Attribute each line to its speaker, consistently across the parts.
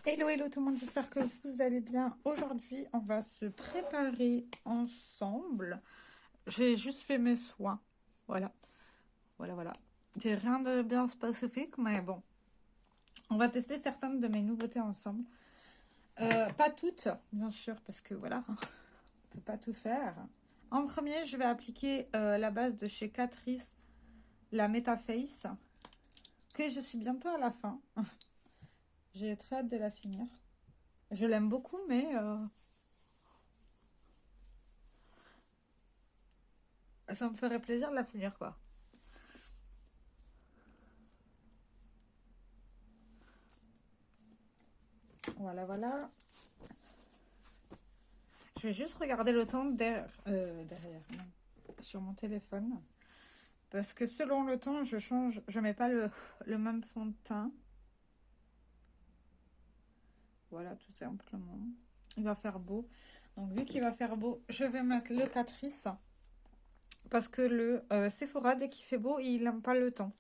Speaker 1: Hello, hello tout le monde, j'espère que vous allez bien. Aujourd'hui, on va se préparer ensemble. J'ai juste fait mes soins. Voilà, voilà. J'ai rien de bien spécifique, mais bon. On va tester certaines de mes nouveautés ensemble. Pas toutes, bien sûr, parce que voilà, on peut pas tout faire. En premier, je vais appliquer la base de chez Catrice, la Metaface, que je suis bientôt à la fin. J'ai très hâte de la finir. Je l'aime beaucoup, mais ça me ferait plaisir de la finir, quoi. Voilà. Je vais juste regarder le temps derrière, non, sur mon téléphone. Parce que selon le temps, je change, je mets pas le même fond de teint. Voilà, tout simplement. Il va faire beau. Donc, vu qu'il va faire beau, je vais mettre le Catrice. Parce que le Sephora, dès qu'il fait beau, il n'aime pas le temps.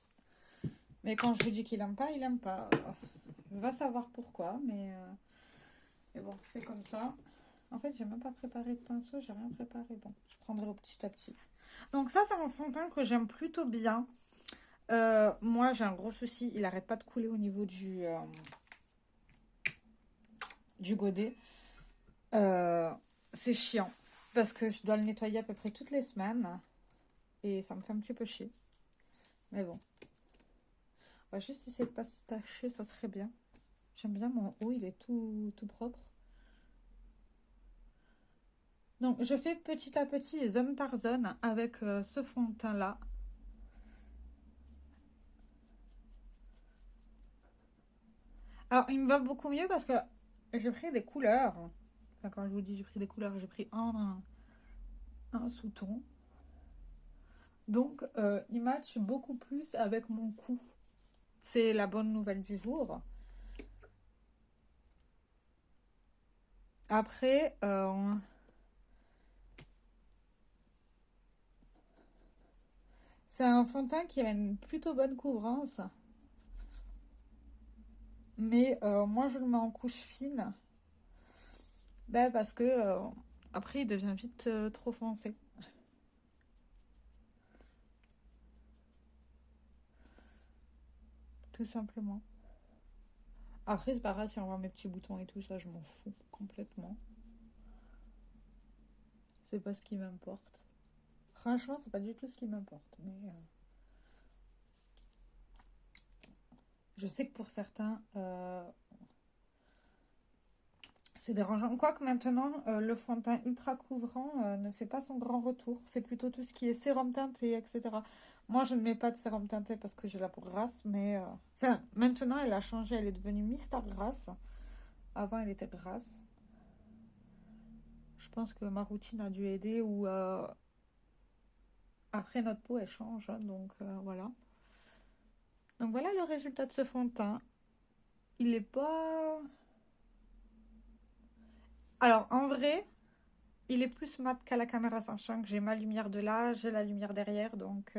Speaker 1: Mais quand je vous dis qu'il n'aime pas, il n'aime pas. Il va savoir pourquoi, mais bon, c'est comme ça. En fait, j'ai même pas préparé de pinceau, j'ai rien préparé. Bon, je prendrai au petit à petit. Donc ça, c'est un fond de teint que j'aime plutôt bien. Moi, j'ai un gros souci, il arrête pas de couler au niveau du godet. C'est chiant parce que je dois le nettoyer à peu près toutes les semaines et ça me fait un petit peu chier. Mais bon, on va juste essayer de pas se tacher, ça serait bien. J'aime bien mon haut, il est tout propre. Donc, je fais petit à petit, zone par zone, avec ce fond de teint-là. Alors, il me va beaucoup mieux parce que j'ai pris des couleurs. Enfin, quand je vous dis j'ai pris des couleurs, j'ai pris un sous-ton. Donc, il match beaucoup plus avec mon cou. C'est la bonne nouvelle du jour. Après, c'est un fond de teint qui a une plutôt bonne couvrance. Mais moi, je le mets en couche fine. Ben, parce que après, il devient vite trop foncé. Tout simplement. Après, c'est pas grave si on voit mes petits boutons et tout ça, je m'en fous complètement. C'est pas ce qui m'importe. Franchement, c'est pas du tout ce qui m'importe. Mais je sais que pour certains, c'est dérangeant. Quoique maintenant, le fond de teint ultra couvrant ne fait pas son grand retour. C'est plutôt tout ce qui est sérum teinté, etc. Moi, je ne mets pas de sérum teinté parce que j'ai la peau grasse, mais... Enfin, maintenant, elle a changé. Elle est devenue Mister Grasse. Avant, elle était grasse. Je pense que ma routine a dû aider ou... après, notre peau, elle change. Hein, donc, voilà. Donc, voilà le résultat de ce fond de teint. Il est pas... Alors, en vrai, il est plus mat qu'à la caméra, sachant que j'ai ma lumière de là, j'ai la lumière derrière, donc...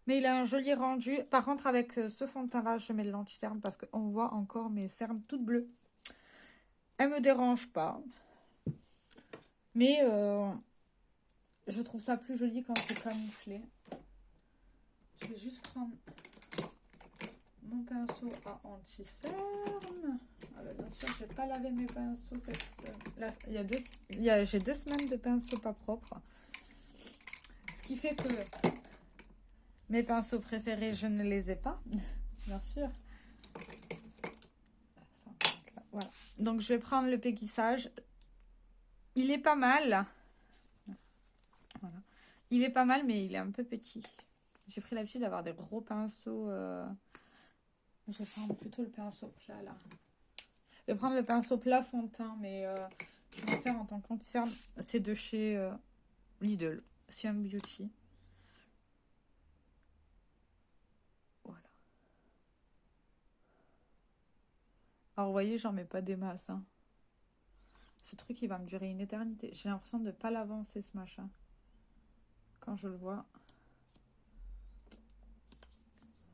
Speaker 1: Mais il a un joli rendu. Par contre, avec ce fond de teint-là, je mets le l'anti-cerne parce qu'on voit encore mes cernes toutes bleues. Elle me dérange pas. Mais je trouve ça plus joli quand c'est camouflé. Je vais juste prendre mon pinceau à anti-cerne. Alors, bien sûr, je n'ai pas lavé mes pinceaux là, j'ai 2 semaines de pinceaux pas propres. Ce qui fait que mes pinceaux préférés, je ne les ai pas. Bien sûr. Voilà. Donc, je vais prendre le péguissage. Il est pas mal. Voilà. Il est pas mal, mais il est un peu petit. J'ai pris l'habitude d'avoir des gros pinceaux. Je vais prendre plutôt le pinceau plat, là. Je vais prendre le pinceau plat fond de teint, mais je m'en sers en tant qu'anti-cerne. C'est de chez Lidl. Siam Beauty. Voilà. Alors, vous voyez, j'en mets pas des masses. Hein. Ce truc, il va me durer une éternité. J'ai l'impression de ne pas l'avancer, ce machin. Quand je le vois.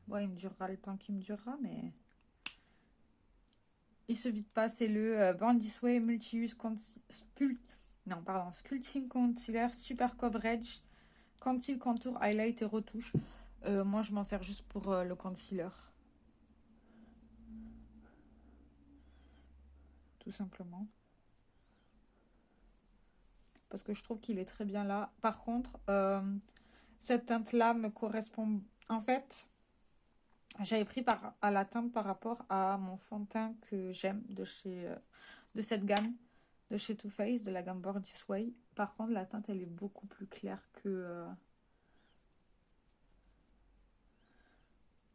Speaker 1: Bon, il me durera le temps qu'il me durera, mais... il se vide pas. C'est le Born This Way Multi-Use non, pardon, Sculpting Concealer Super Coverage Conceal, Contour, Highlight et Retouche. Moi, je m'en sers juste pour le concealer. Tout simplement. Parce que je trouve qu'il est très bien là. Par contre, cette teinte-là me correspond... En fait, j'avais pris à la teinte par rapport à mon fond de teint que j'aime de cette gamme, de chez Too Faced, de la gamme Born This Way. Par contre, la teinte, elle est beaucoup plus claire que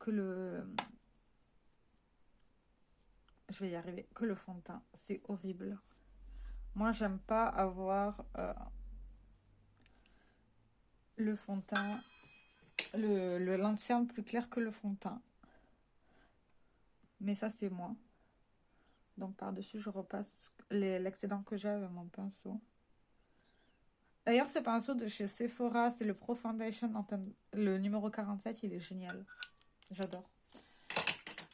Speaker 1: le... Je vais y arriver. Que le fond de teint. C'est horrible. Moi, j'aime pas avoir le fond de teint, le lanterne plus clair que le fond de teint. Mais ça, c'est moi. Donc, par-dessus, je repasse l'excédent que j'ai avec mon pinceau. D'ailleurs, ce pinceau de chez Sephora, c'est le Pro Foundation, le numéro 47, il est génial. J'adore.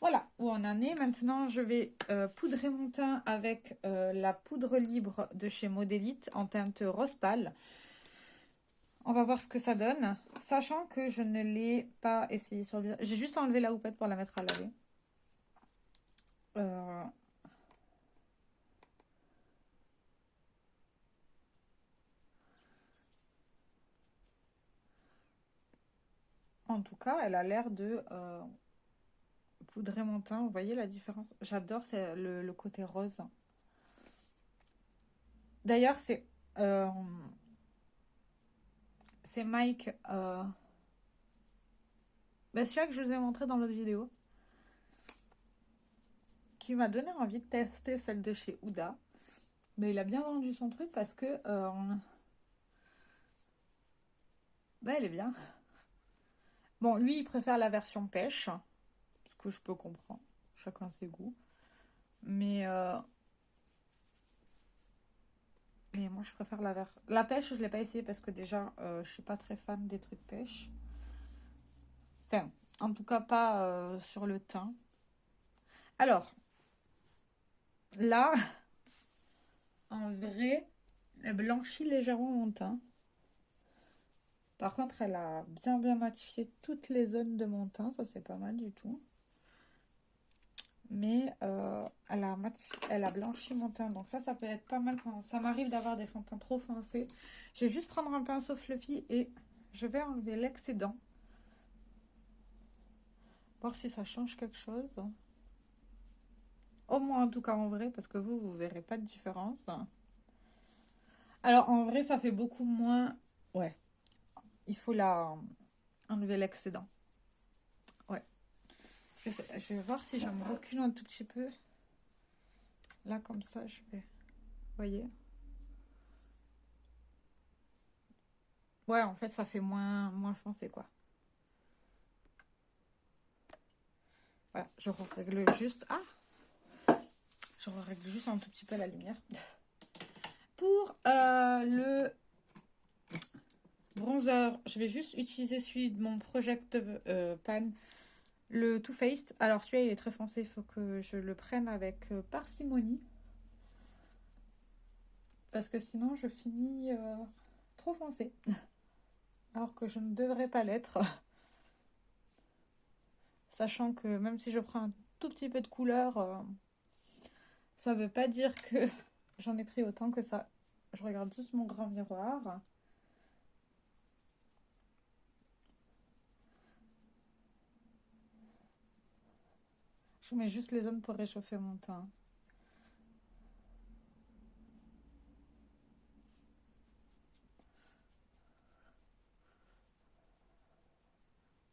Speaker 1: Voilà où on en est. Maintenant, je vais poudrer mon teint avec la poudre libre de chez Modélite en teinte rose pâle. On va voir ce que ça donne. Sachant que je ne l'ai pas essayé sur le visage. J'ai juste enlevé la houppette pour la mettre à laver. En tout cas, elle a l'air de poudrer mon teint. Vous voyez la différence? J'adore le côté rose. D'ailleurs, c'est Mike, celui-là que je vous ai montré dans l'autre vidéo, qui m'a donné envie de tester celle de chez Huda. Mais il a bien vendu son truc parce que elle est bien. Bon, lui, il préfère la version pêche, ce que je peux comprendre. Chacun ses goûts. Mais moi, je préfère la pêche. Je ne l'ai pas essayé parce que déjà, je suis pas très fan des trucs pêche. Enfin, en tout cas, pas sur le teint. Alors, là, en vrai, elle blanchit légèrement mon teint. Par contre, elle a bien matifié toutes les zones de mon teint. Ça, c'est pas mal du tout. Mais elle a blanchi mon teint. Donc ça peut être pas mal quand ça m'arrive d'avoir des fonds de teint trop foncés. Je vais juste prendre un pinceau fluffy et je vais enlever l'excédent. Voir si ça change quelque chose. Au moins en tout cas en vrai, parce que vous verrez pas de différence. Alors en vrai, ça fait beaucoup moins... Ouais, il faut enlever l'excédent. Ouais. Je vais voir si je me recule un tout petit peu. Là, comme ça, je vais... Vous voyez? Ouais, en fait, ça fait moins foncé, quoi. Voilà, je règle juste... Je règle juste un tout petit peu la lumière. Pour le bronzer, je vais juste utiliser celui de mon Project Pan, le Too Faced. Alors, celui-là, il est très foncé, il faut que je le prenne avec parcimonie. Parce que sinon, je finis trop foncé. Alors que je ne devrais pas l'être. Sachant que même si je prends un tout petit peu de couleur, ça veut pas dire que j'en ai pris autant que ça. Je regarde juste mon grand miroir. Je mets juste les zones pour réchauffer mon teint.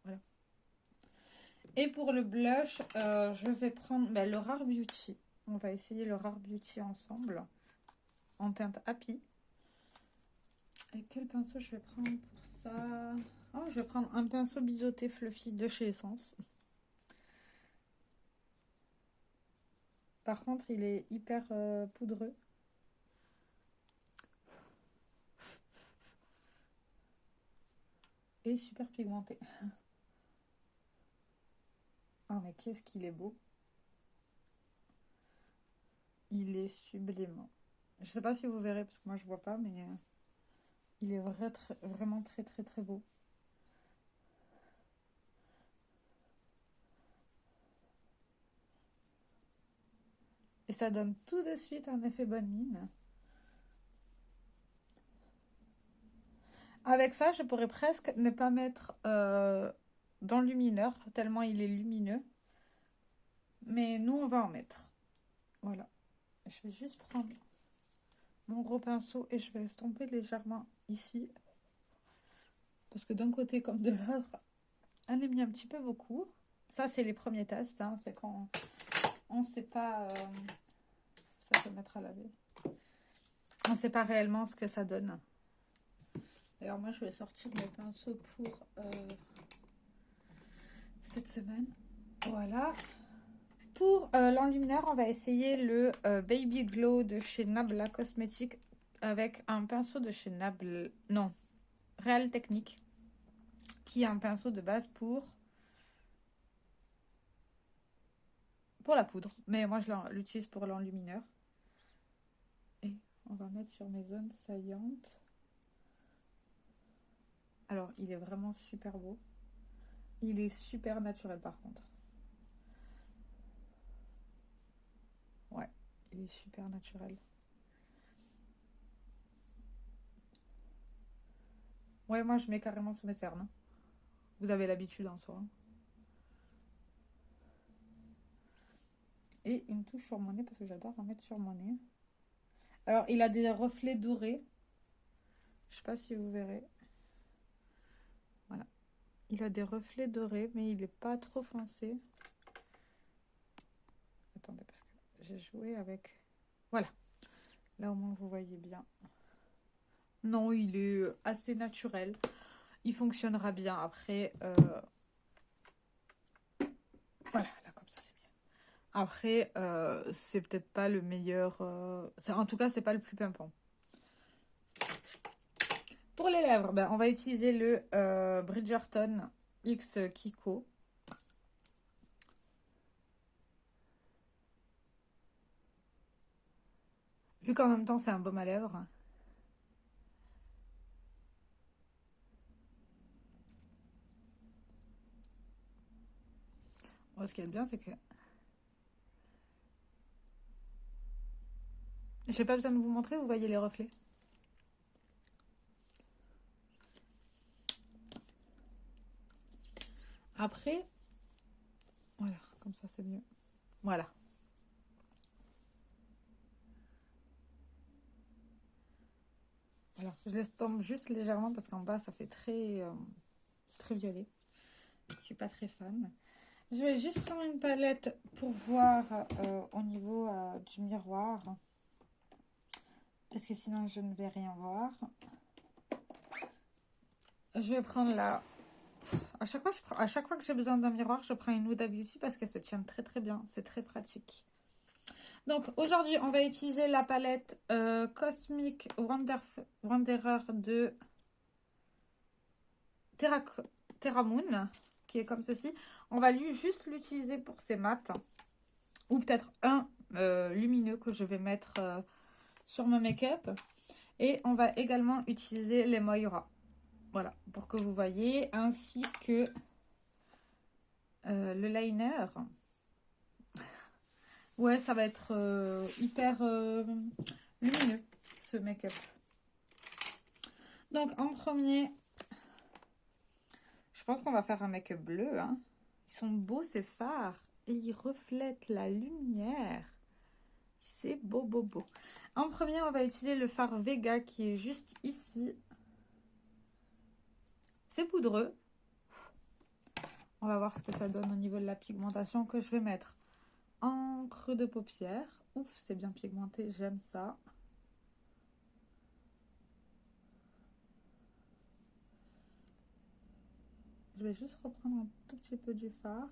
Speaker 1: Voilà. Et pour le blush, je vais prendre le Rare Beauty. On va essayer le Rare Beauty ensemble. En teinte Happy. Et quel pinceau je vais prendre pour ça? Je vais prendre un pinceau biseauté fluffy de chez Essence. Par contre, il est hyper poudreux. Et super pigmenté. Mais qu'est-ce qu'il est beau. sublime. Je sais pas si vous verrez, parce que moi je vois pas, mais il est vraiment très très très beau. Et ça donne tout de suite un effet bonne mine. Avec ça, je pourrais presque ne pas mettre dans le lumineur, tellement il est lumineux. Mais nous, on va en mettre. Voilà. Je vais juste prendre mon gros pinceau et je vais estomper légèrement ici. Parce que d'un côté comme de l'autre, on est mis un petit peu beaucoup. Ça, c'est les premiers tests. Hein. C'est quand on ne sait pas... ça peut mettre à laver. On ne sait pas réellement ce que ça donne. D'ailleurs, moi, je vais sortir mes pinceaux pour cette semaine. Voilà. Pour l'enlumineur, on va essayer le Baby Glow de chez Nabla Cosmetics avec un pinceau de chez Nabla... Non, Real Technique, qui est un pinceau de base pour la poudre. Mais moi, je l'utilise pour l'enlumineur. Et on va mettre sur mes zones saillantes. Alors, il est vraiment super beau. Il est super naturel par contre. Ouais, il est super naturel. Ouais, moi je mets carrément sous mes cernes. Vous avez l'habitude en soi. Et une touche sur mon nez parce que j'adore en mettre sur mon nez. Alors, il a des reflets dorés. Je sais pas si vous verrez. Voilà. Il a des reflets dorés, mais il n'est pas trop foncé. Attendez, parce que j'ai joué avec... Voilà. Là, au moins, vous voyez bien. Non, il est assez naturel. Il fonctionnera bien après. Voilà, là, comme ça, c'est mieux. Après, c'est peut-être pas le meilleur... En tout cas, c'est pas le plus pimpant. Pour les lèvres, ben, on va utiliser le Bridgerton X Kiko. Vu qu'en même temps, c'est un baume à lèvres. Bon, ce qui est bien, c'est que... J'ai pas besoin de vous montrer, vous voyez les reflets. Après, voilà, comme ça, c'est mieux. Voilà. Alors, je laisse tomber juste légèrement parce qu'en bas, ça fait très, très violet. Je suis pas très fan. Je vais juste prendre une palette pour voir au niveau du miroir. Parce que sinon, je ne vais rien voir. Je vais prendre la... À chaque fois que j'ai besoin d'un miroir, je prends une Huda Beauty parce qu'elle se tient très très bien. C'est très pratique. Donc aujourd'hui, on va utiliser la palette Cosmic Wanderer de Terra Moon, qui est comme ceci. On va juste l'utiliser pour ses mats. Ou peut-être un lumineux que je vais mettre sur mon make-up. Et on va également utiliser les Moira. Voilà, pour que vous voyez. Ainsi que le liner. Ouais, ça va être hyper lumineux, ce make-up. Donc, en premier, je pense qu'on va faire un make-up bleu. Hein. Ils sont beaux, ces fards. Et ils reflètent la lumière. C'est beau, beau, beau. En premier, on va utiliser le fard Vega qui est juste ici. C'est poudreux. On va voir ce que ça donne au niveau de la pigmentation que je vais mettre en creux de paupière. Ouf, c'est bien pigmenté, j'aime ça. Je vais juste reprendre un tout petit peu du fard.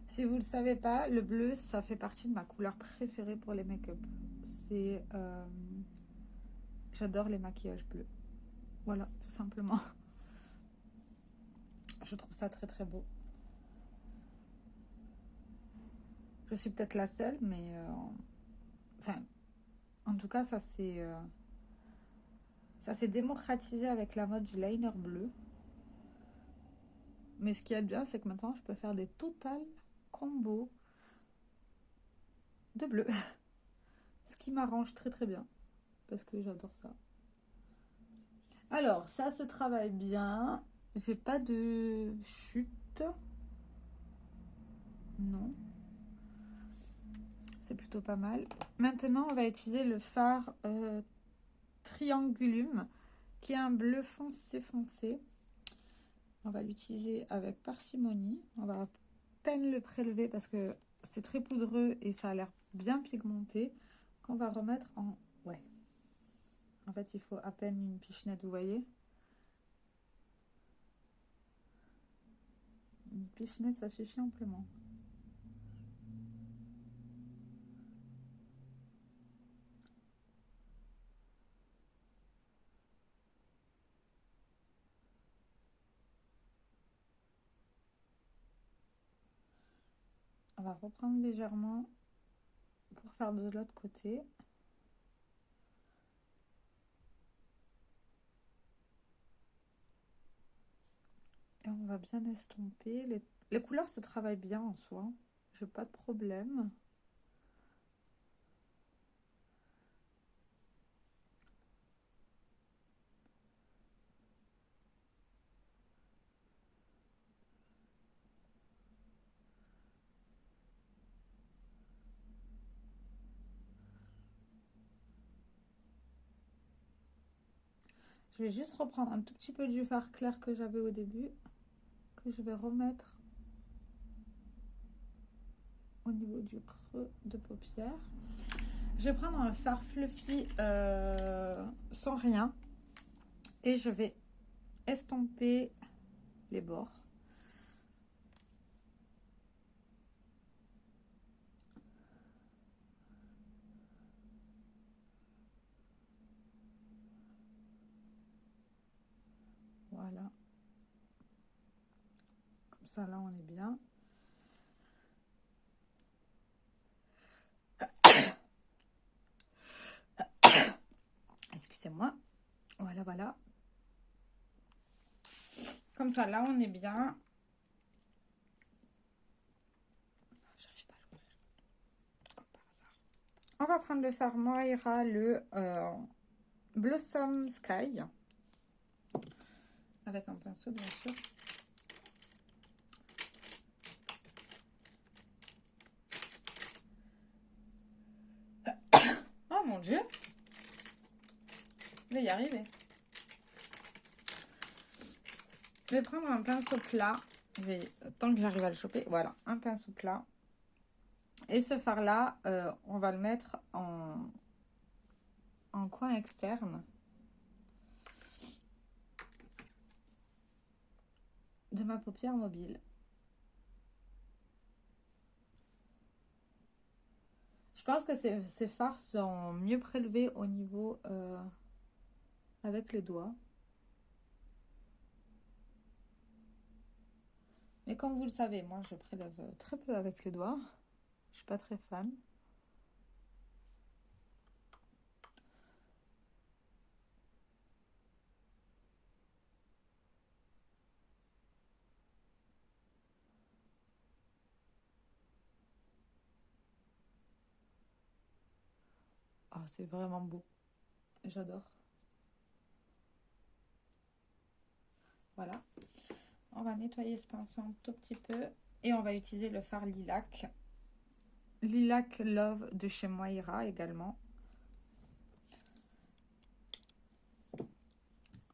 Speaker 1: Si vous ne le savez pas, le bleu, ça fait partie de ma couleur préférée pour les make-up. J'adore les maquillages bleus. Voilà, tout simplement. Je trouve ça très très beau. Je suis peut-être la seule, mais enfin, en tout cas, ça s'est démocratisé avec la mode du liner bleu. Mais ce qui est bien, c'est que maintenant, je peux faire des total combos de bleu. Ce qui m'arrange très très bien. Parce que j'adore ça. Alors, ça se travaille bien. J'ai pas de chute. Non. C'est plutôt pas mal. Maintenant, on va utiliser le fard Triangulum, qui est un bleu foncé foncé. On va l'utiliser avec parcimonie. On va à peine le prélever parce que c'est très poudreux et ça a l'air bien pigmenté. Qu'on va remettre en... Ouais. En fait, il faut à peine une pichenette, vous voyez. Une pichenette, ça suffit amplement. On va reprendre légèrement pour faire de l'autre côté. Et on va bien estomper. Les couleurs se travaillent bien en soi. J'ai pas de problème. Je vais juste reprendre un tout petit peu du fard clair que j'avais au début, que je vais remettre au niveau du creux de paupière. Je vais prendre un fard fluffy sans rien et je vais estomper les bords. Voilà. Comme ça, là, on est bien. Excusez-moi. Voilà, voilà. Comme ça, là, on est bien. J'arrive pas à l'ouvrir. Comme par hasard. On va prendre le fard Moira, le Blossom Sky. Avec un pinceau, bien sûr. Oh mon Dieu! Je vais y arriver. Je vais prendre un pinceau plat. Tant que j'arrive à le choper, voilà, un pinceau plat. Et ce fard-là, on va le mettre en coin externe de ma paupière mobile. Je pense que ces fards sont mieux prélevés au niveau avec les doigts. Mais comme vous le savez, moi je prélève très peu avec les doigts. Je suis pas très fan. Oh, c'est vraiment beau. J'adore. Voilà. On va nettoyer ce pinceau un tout petit peu. Et on va utiliser le fard lilac. Lilac Love de chez Moira également.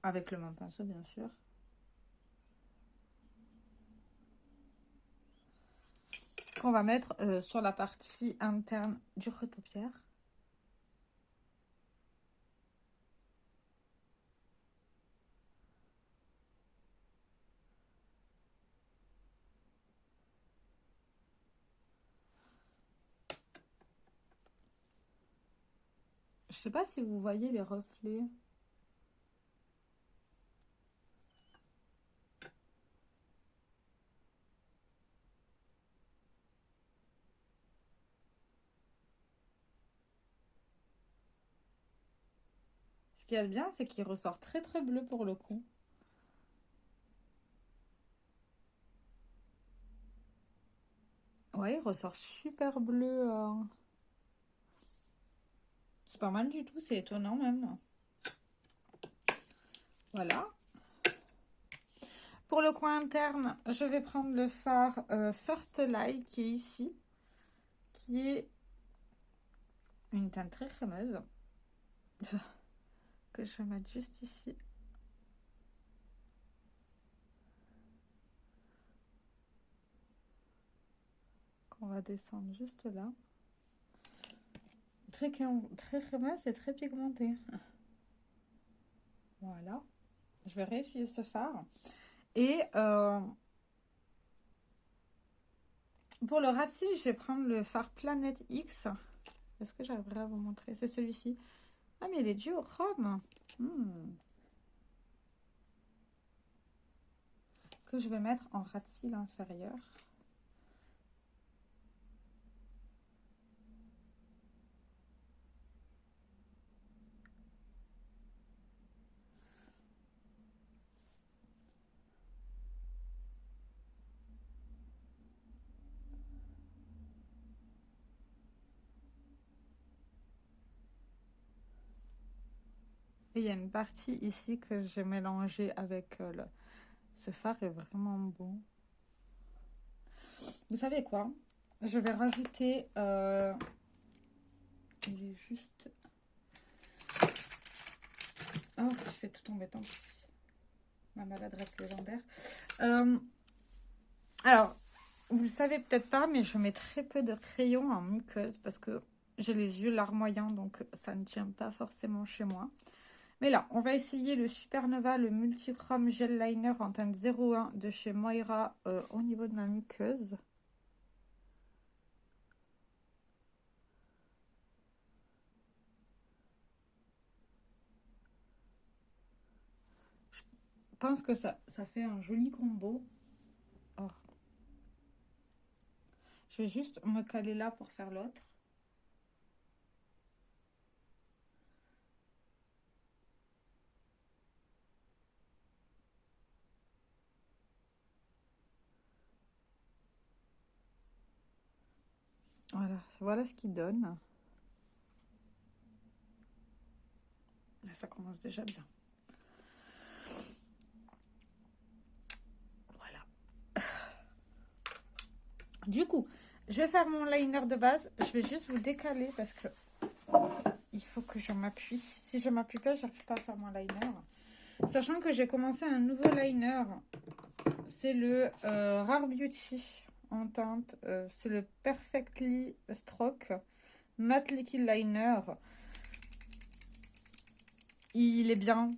Speaker 1: Avec le même pinceau, bien sûr. Qu'on va mettre sur la partie interne du creux de paupière. Je sais pas si vous voyez les reflets. Ce qui est bien, c'est qu'il ressort très très bleu pour le coup. Ouais, il ressort super bleu. C'est pas mal du tout, c'est étonnant même. Voilà. Pour le coin interne, je vais prendre le fard First Light qui est ici, qui est une teinte très crémeuse, que je vais mettre juste ici. On va descendre juste là. Très crémeuse et très pigmentée. Voilà. Je vais réessuyer ce fard. Et pour le ras de cils, je vais prendre le fard Planète X. Est-ce que j'arriverai à vous montrer? C'est celui-ci. Ah, mais il est duochrome. Que je vais mettre en ras de cils inférieur. Et il y a une partie ici que j'ai mélangée avec ce fard est vraiment bon. Vous savez quoi? Je vais rajouter... il est juste... Oh, je fais tout tomber, tant pis. Ma maladresse légendaire. Alors, vous le savez peut-être pas, mais je mets très peu de crayon en muqueuse parce que j'ai les yeux larmoyants, donc ça ne tient pas forcément chez moi. Mais là, on va essayer le Supernova, le Multichrome Gel Liner en teinte 01 de chez Moira au niveau de ma muqueuse. Je pense que ça fait un joli combo. Oh. Je vais juste me caler là pour faire l'autre. Voilà ce qu'il donne. Ça commence déjà bien. Voilà. Du coup, je vais faire mon liner de base. Je vais juste vous décaler parce que il faut que je m'appuie. Si je m'appuie pas, j'arrive pas à faire mon liner. Sachant que j'ai commencé un nouveau liner. C'est le Rare Beauty en teinte. C'est le Perfectly Stroke Matte Liquid Liner. Il est bien.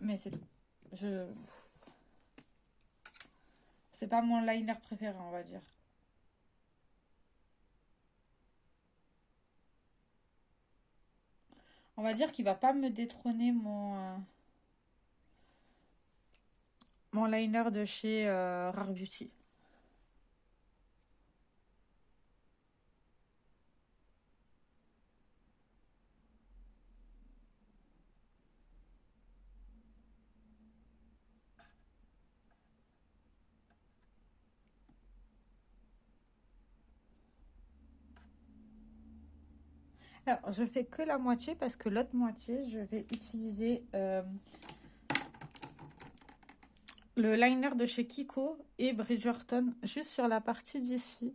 Speaker 1: Mais c'est tout. C'est pas mon liner préféré, on va dire. On va dire qu'il va pas me détrôner mon liner de chez Rare Beauty. Alors, je fais que la moitié parce que l'autre moitié, je vais utiliser le liner de chez Kiko et Bridgerton juste sur la partie d'ici.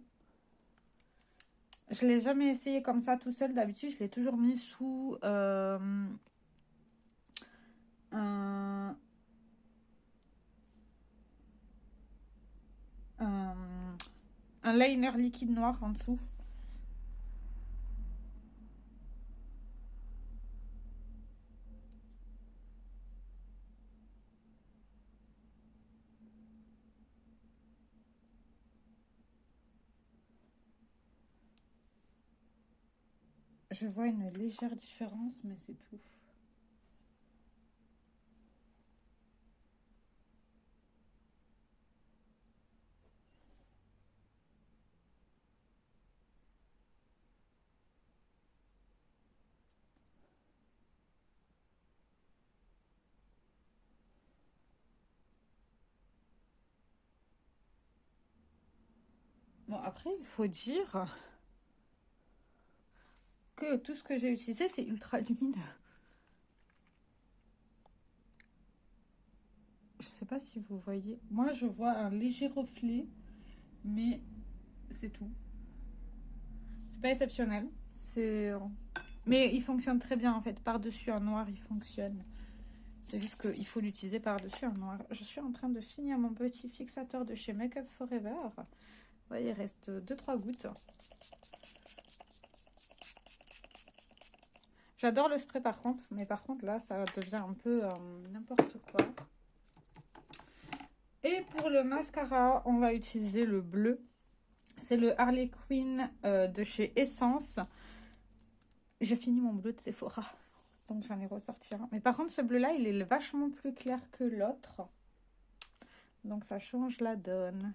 Speaker 1: Je ne l'ai jamais essayé comme ça tout seul. D'habitude, je l'ai toujours mis sous un liner liquide noir en dessous. Je vois une légère différence, mais c'est tout. Bon, après, il faut dire que tout ce que j'ai utilisé, c'est ultra lumineux. Je sais pas si vous voyez. Moi, je vois un léger reflet, mais c'est tout. C'est pas exceptionnel. Mais il fonctionne très bien, en fait. Par-dessus un noir, il fonctionne. C'est juste qu'il faut l'utiliser par-dessus un noir. Je suis en train de finir mon petit fixateur de chez Make Up Forever. Vous voyez, il reste 2-3 gouttes. J'adore le spray par contre, mais par contre là, ça devient un peu n'importe quoi. Et pour le mascara, on va utiliser le bleu. C'est le Harley Quinn de chez Essence. J'ai fini mon bleu de Sephora, donc j'en ai ressorti un. Mais par contre, ce bleu-là, il est vachement plus clair que l'autre. Donc ça change la donne.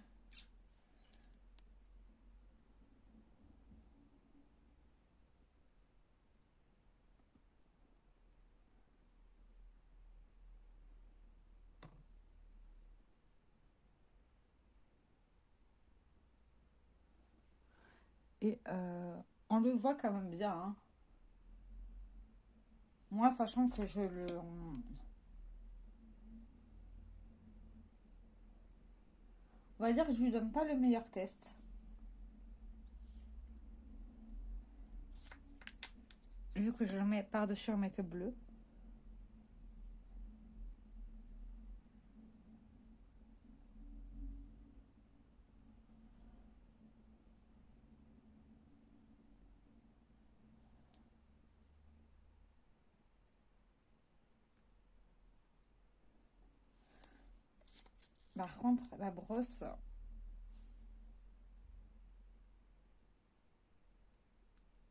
Speaker 1: Et on le voit quand même bien. Hein. Moi, sachant que je le... On va dire que je lui donne pas le meilleur test. Vu que je le mets par-dessus un make-up bleu. Par contre, la brosse,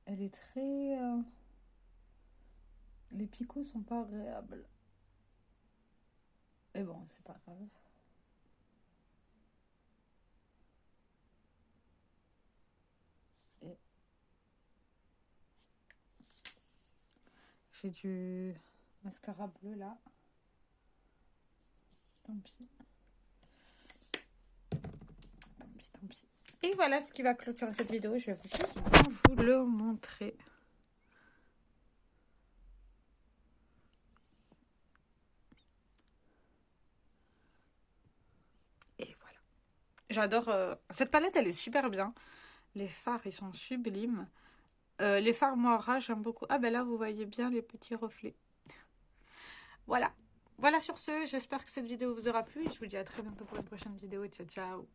Speaker 1: elle est très... Les picots sont pas agréables. Et bon, c'est pas grave. Et j'ai du mascara bleu là. Tant pis. Tant pis. Et voilà ce qui va clôturer cette vidéo. Je vais juste bien vous le montrer. Et voilà. J'adore. Cette palette, elle est super bien. Les fards, ils sont sublimes. Les fards Moira, j'aime beaucoup. Ah ben là, vous voyez bien les petits reflets. Voilà. Voilà sur ce, j'espère que cette vidéo vous aura plu. Je vous dis à très bientôt pour une prochaine vidéo. Ciao, ciao.